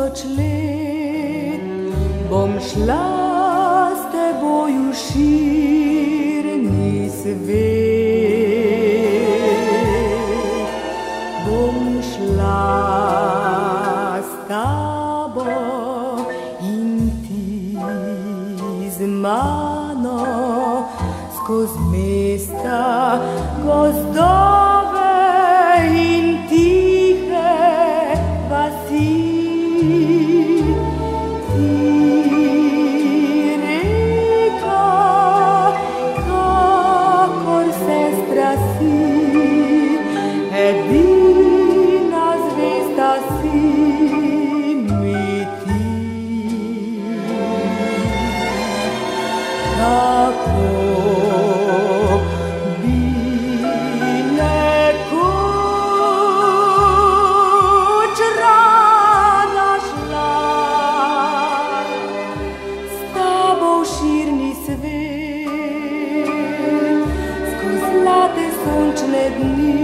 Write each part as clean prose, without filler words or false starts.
1000 let bom šla s teboj v širni svet. Bom šla s tabo in ti z mano skoz mesta, gozdove in tihe vasi. Ti reka, kakor sestra si, edina zvezda si mi ti. Kako bi nekoč rada šla s tabo v širni svet, skoz zlate sončne dni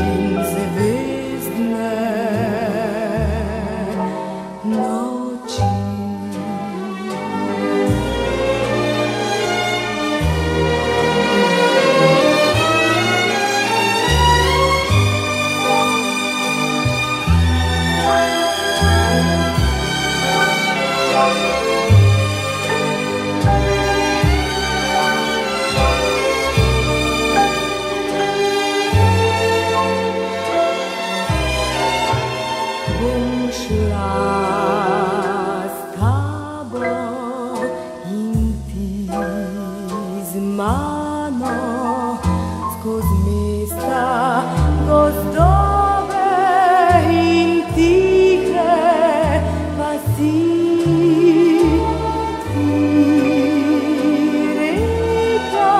in zvezdne noči. Bom šla s tabo in ti z mano skoz mesta, gozdove in tihe vasi. Ti reka,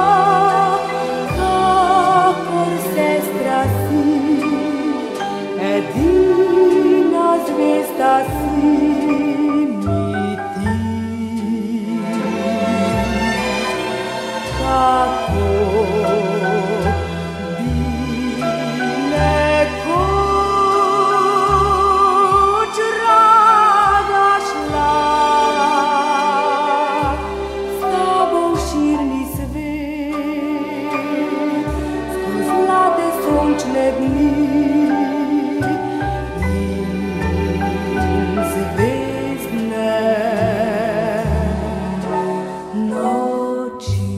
kakor sestra si, edina zvezda si mi ti. Kako bi nekoč rada šla s tabo v širni svet, skoz zlate sončne dni zvezdne noči.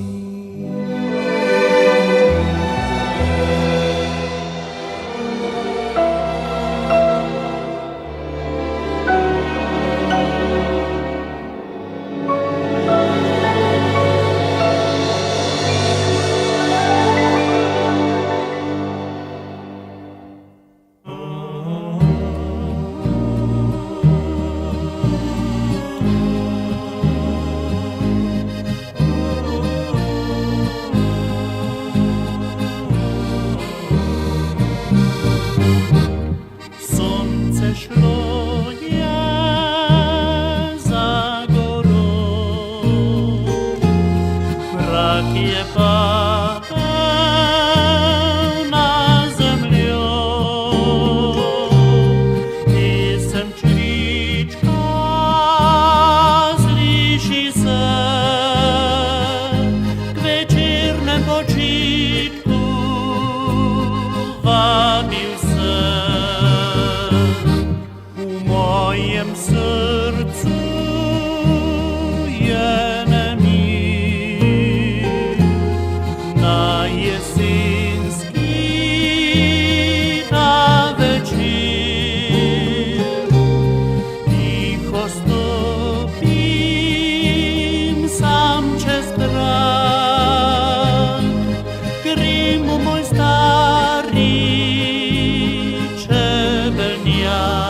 Szło je za gorą, mrak je padał na zemlją i semczliczka zliši se k večernemu počitku vabil se. V mojem srcu je nemir na jesenski ta večer. Tiho stopim sam čez trak, Krimu moj stari čebelnjak.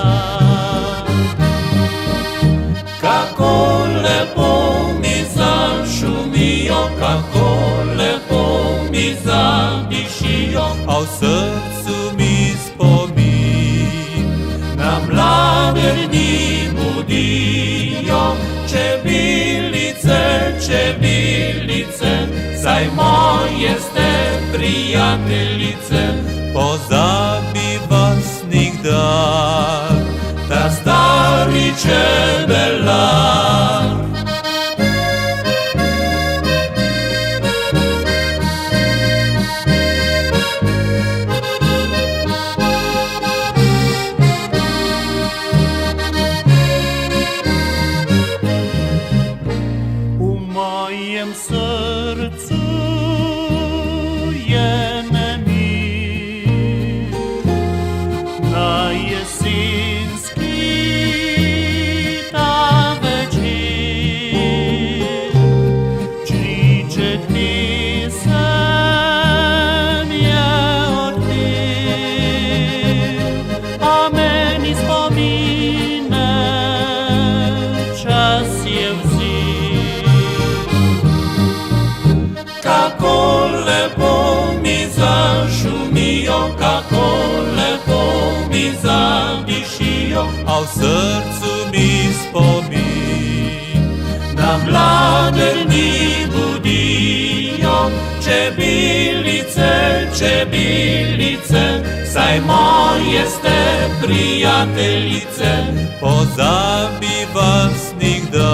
Kako lepo mi zašumijo, kako lepo mi zadišijo, a v srcu mi spomin na mlade dni budijo. Čebilice, čebilice, saj moje ste prijateljice, pozabi vas nikdar. dar, ta stariče belar. U mojem srcu je nemir na jesenski ta večer. Čriček pesem je odpel, a meni spomine čas je vzel. Kako lepo mi zašumijo, kako lepo mi zadišijo, a v srcu mi spomin na mlade dni budijo. Čebelice, čebelice, saj moje ste prijateljice, pozabi vas nikdar.